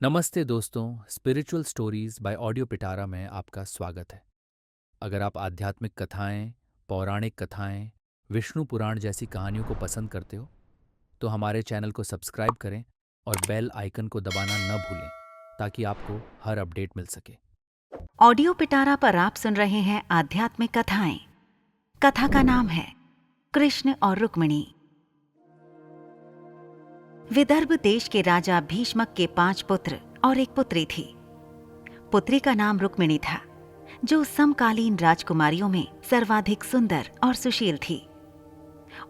नमस्ते दोस्तों, spiritual stories bye audio पिटारा में आपका स्वागत है। अगर आप आध्यात्मिक कथाएं, पौराणिक कथाएं, विष्णु पुराण जैसी कहानियों को पसंद करते हो, तो हमारे चैनल को सब्सक्राइब करें और बेल आइकन को दबाना न भूलें ताकि आपको हर अपडेट मिल सके। ऑडियो पिटारा पर आप सुन रहे हैं आध्यात्मिक कथाएं। कथा का नाम है कृष्ण और रुक्मिणी। विदर्भ देश के राजा भीष्मक के 5 पुत्र और एक पुत्री थी। पुत्री का नाम रुक्मिणी था, जो समकालीन राजकुमारियों में सर्वाधिक सुंदर और सुशील थी।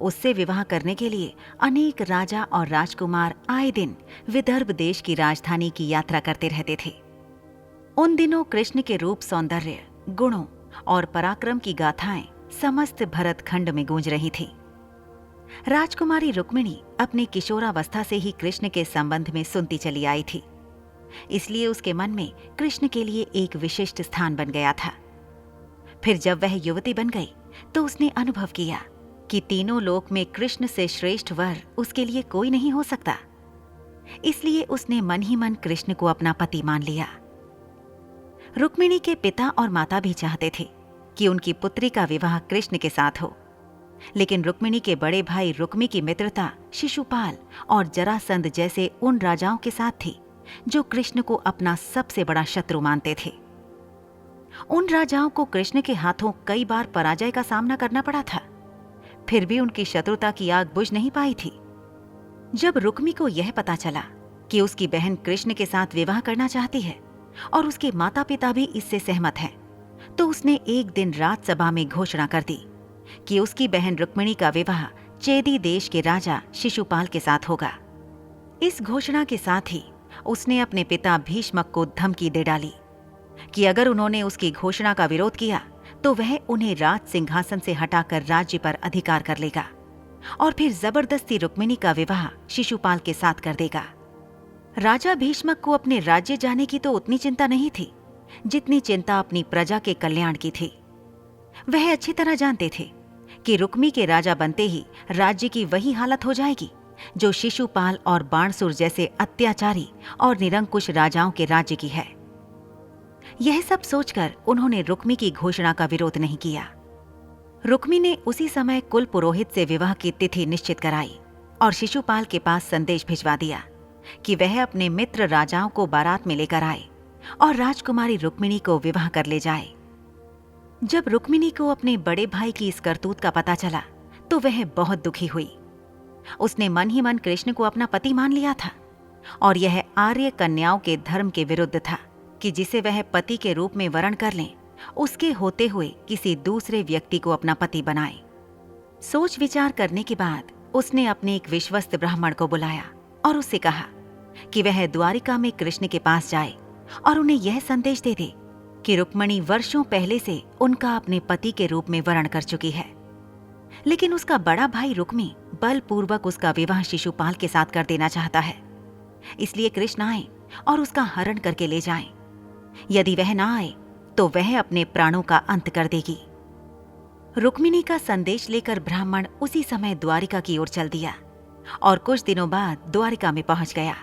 उससे विवाह करने के लिए अनेक राजा और राजकुमार आए दिन विदर्भ देश की राजधानी की यात्रा करते रहते थे। उन दिनों कृष्ण के रूप, सौंदर्य, गुणों और पराक्रम की गाथाएं समस्त भरत खंड में गूंज रही थी। राजकुमारी रुक्मिणी अपनी किशोरावस्था से ही कृष्ण के संबंध में सुनती चली आई थी, इसलिए उसके मन में कृष्ण के लिए एक विशिष्ट स्थान बन गया था। फिर जब वह युवती बन गई तो उसने अनुभव किया कि तीनों लोक में कृष्ण से श्रेष्ठ वर उसके लिए कोई नहीं हो सकता। इसलिए उसने मन ही मन कृष्ण को अपना पति मान लिया। रुक्मिणी के पिता और माता भी चाहते थे कि उनकी पुत्री का विवाह कृष्ण के साथ हो, लेकिन रुक्मिणी के बड़े भाई रुक्मी की मित्रता शिशुपाल और जरासंध जैसे उन राजाओं के साथ थी जो कृष्ण को अपना सबसे बड़ा शत्रु मानते थे। उन राजाओं को कृष्ण के हाथों कई बार पराजय का सामना करना पड़ा था, फिर भी उनकी शत्रुता की आग बुझ नहीं पाई थी। जब रुक्मी को यह पता चला कि उसकी बहन कृष्ण के साथ विवाह करना चाहती है और उसके माता पिता भी इससे सहमत हैं, तो उसने एक दिन राजसभा में घोषणा कर दी कि उसकी बहन रुक्मिणी का विवाह चेदी देश के राजा शिशुपाल के साथ होगा। इस घोषणा के साथ ही उसने अपने पिता भीष्मक को धमकी दे डाली कि अगर उन्होंने उसकी घोषणा का विरोध किया तो वह उन्हें राज सिंहासन से हटाकर राज्य पर अधिकार कर लेगा और फिर जबरदस्ती रुक्मिणी का विवाह शिशुपाल के साथ कर देगा। राजा भीष्मक को अपने राज्य जाने की तो उतनी चिंता नहीं थी जितनी चिंता अपनी प्रजा के कल्याण की थी। वह अच्छी तरह जानते थे कि रुक्मी के राजा बनते ही राज्य की वही हालत हो जाएगी जो शिशुपाल और बाणसुर जैसे अत्याचारी और निरंकुश राजाओं के राज्य की है। यह सब सोचकर उन्होंने रुक्मी की घोषणा का विरोध नहीं किया। रुक्मी ने उसी समय कुल पुरोहित से विवाह की तिथि निश्चित कराई और शिशुपाल के पास संदेश भिजवा दिया कि वह अपने मित्र राजाओं को बारात में लेकर आए और राजकुमारी रुक्मिणी को विवाह कर ले जाए। जब रुक्मिणी को अपने बड़े भाई की इस करतूत का पता चला तो वह बहुत दुखी हुई। उसने मन ही मन कृष्ण को अपना पति मान लिया था और यह आर्य कन्याओं के धर्म के विरुद्ध था कि जिसे वह पति के रूप में वरण कर लें, उसके होते हुए किसी दूसरे व्यक्ति को अपना पति बनाए। सोच विचार करने के बाद उसने अपने एक विश्वस्त ब्राह्मण को बुलाया और उससे कहा कि वह द्वारिका में कृष्ण के पास जाए और उन्हें यह संदेश दे दे कि रुक्मिणी वर्षों पहले से उनका अपने पति के रूप में वरण कर चुकी है, लेकिन उसका बड़ा भाई रुक्मी बलपूर्वक उसका विवाह शिशुपाल के साथ कर देना चाहता है। इसलिए कृष्ण आए और उसका हरण करके ले जाएं। यदि वह ना आए तो वह अपने प्राणों का अंत कर देगी। रुक्मिणी का संदेश लेकर ब्राह्मण उसी समय द्वारिका की ओर चल दिया और कुछ दिनों बाद द्वारिका में पहुंच गया।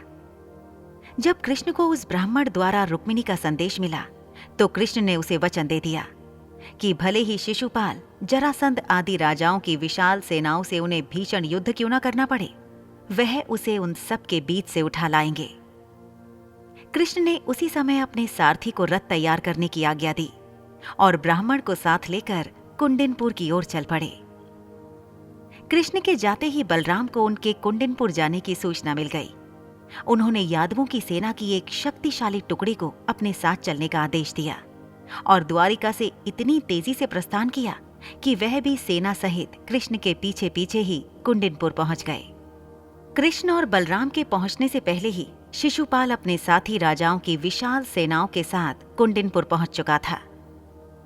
जब कृष्ण को उस ब्राह्मण द्वारा रुक्मिणी का संदेश मिला तो कृष्ण ने उसे वचन दे दिया कि भले ही शिशुपाल, जरासंध आदि राजाओं की विशाल सेनाओं से उन्हें भीषण युद्ध क्यों न करना पड़े, वह उसे उन सब के बीच से उठा लाएंगे। कृष्ण ने उसी समय अपने सारथी को रथ तैयार करने की आज्ञा दी और ब्राह्मण को साथ लेकर कुंडिनपुर की ओर चल पड़े। कृष्ण के जाते ही बलराम को उनके कुंडिनपुर जाने की सूचना मिल गई। उन्होंने यादवों की सेना की एक शक्तिशाली टुकड़ी को अपने साथ चलने का आदेश दिया और द्वारिका से इतनी तेजी से प्रस्थान किया कि वह भी सेना सहित कृष्ण के पीछे पीछे ही कुंडिनपुर पहुंच गए। कृष्ण और बलराम के पहुंचने से पहले ही शिशुपाल अपने साथी राजाओं की विशाल सेनाओं के साथ कुंडिनपुर पहुंच चुका था।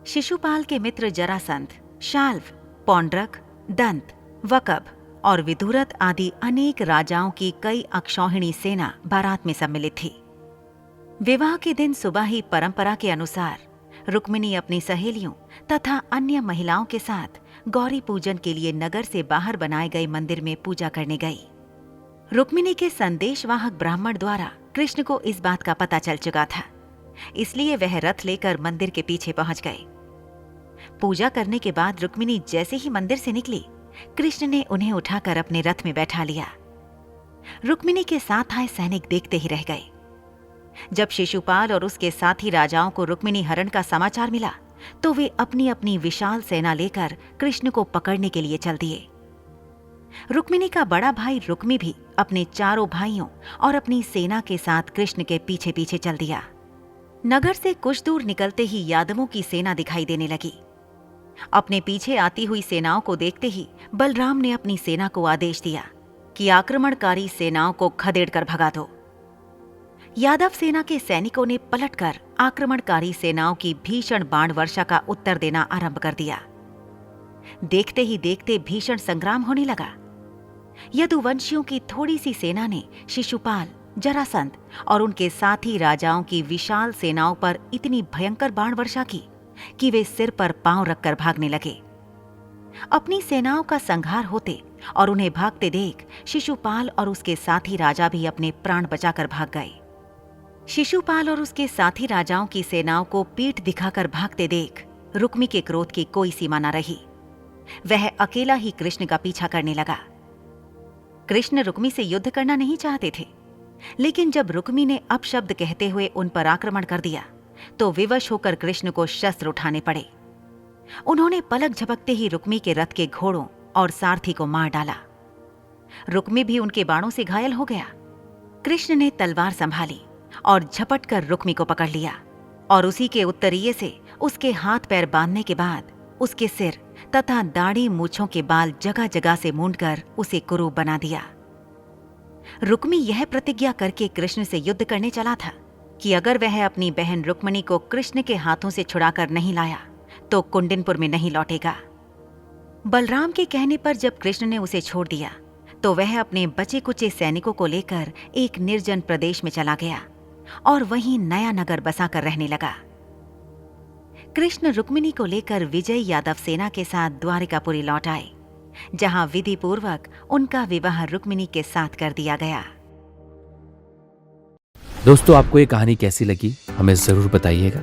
शिशुपाल के मित्र जरासंध, शाल्व, पौंड्रक, दंत, वकब और विदुरथ आदि अनेक राजाओं की कई अक्षौहिणी सेना बारात में सम्मिलित थी। विवाह के दिन सुबह ही परंपरा के अनुसार रुक्मिणी अपनी सहेलियों तथा अन्य महिलाओं के साथ गौरी पूजन के लिए नगर से बाहर बनाए गए मंदिर में पूजा करने गई। रुक्मिणी के संदेशवाहक ब्राह्मण द्वारा कृष्ण को इस बात का पता चल चुका था, इसलिए वह रथ लेकर मंदिर के पीछे पहुंच गए। पूजा करने के बाद रुक्मिणी जैसे ही मंदिर से निकली, कृष्ण ने उन्हें उठाकर अपने रथ में बैठा लिया। रुक्मिणी के साथ आए सैनिक देखते ही रह गए। जब शिशुपाल और उसके साथी राजाओं को रुक्मिणी हरण का समाचार मिला, तो वे अपनी अपनी विशाल सेना लेकर कृष्ण को पकड़ने के लिए चल दिए। रुक्मिणी का बड़ा भाई रुक्मी भी अपने चारों भाइयों और अपनी सेना के साथ कृष्ण के पीछे पीछे चल दिया। नगर से कुछ दूर निकलते ही यादवों की सेना दिखाई देने लगी। अपने पीछे आती हुई सेनाओं को देखते ही बलराम ने अपनी सेना को आदेश दिया कि आक्रमणकारी सेनाओं को खदेड़कर भगा दो। यादव सेना के सैनिकों ने पलटकर आक्रमणकारी सेनाओं की भीषण बाण वर्षा का उत्तर देना आरंभ कर दिया। देखते ही देखते भीषण संग्राम होने लगा। यदुवंशियों की थोड़ी सी सेना ने शिशुपाल, जरासंध और उनके साथी राजाओं की विशाल सेनाओं पर इतनी भयंकर बाण वर्षा की कि वे सिर पर पांव रखकर भागने लगे। अपनी सेनाओं का संहार होते और उन्हें भागते देख शिशुपाल और उसके साथी राजा भी अपने प्राण बचाकर भाग गए। शिशुपाल और उसके साथी राजाओं की सेनाओं को पीठ दिखाकर भागते देख रुक्मी के क्रोध की कोई सीमा न रही। वह अकेला ही कृष्ण का पीछा करने लगा। कृष्ण रुक्मी से युद्ध करना नहीं चाहते थे, लेकिन जब रुक्मी ने अपशब्द कहते हुए उन पर आक्रमण कर दिया, तो विवश होकर कृष्ण को शस्त्र उठाने पड़े। उन्होंने पलक झपकते ही रुक्मी के रथ के घोड़ों और सारथी को मार डाला। रुक्मी भी उनके बाणों से घायल हो गया। कृष्ण ने तलवार संभाली और झपट कर रुक्मी को पकड़ लिया और उसी के उत्तरीय से उसके हाथ पैर बांधने के बाद उसके सिर तथा दाढ़ी मूछों के बाल जगह जगह से मूंदकर उसे कुरूप बना दिया। रुक्मी यह प्रतिज्ञा करके कृष्ण से युद्ध करने चला था कि अगर वह अपनी बहन रुक्मिणी को कृष्ण के हाथों से छुड़ाकर नहीं लाया तो कुंडिनपुर में नहीं लौटेगा। बलराम के कहने पर जब कृष्ण ने उसे छोड़ दिया, तो वह अपने बचे कुचे सैनिकों को लेकर एक निर्जन प्रदेश में चला गया और वहीं नया नगर बसाकर रहने लगा। कृष्ण रुक्मिणी को लेकर विजय यादव सेना के साथ द्वारिकापुरी लौट आए, जहां विधि पूर्वक उनका विवाह रुक्मिणी के साथ कर दिया गया। दोस्तों, आपको ये कहानी कैसी लगी हमें जरूर बताइएगा।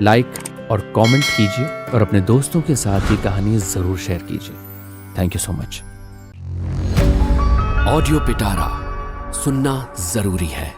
लाइक और कमेंट कीजिए और अपने दोस्तों के साथ ये कहानी जरूर शेयर कीजिए। Thank you so much. Audio पिटारा सुनना जरूरी है।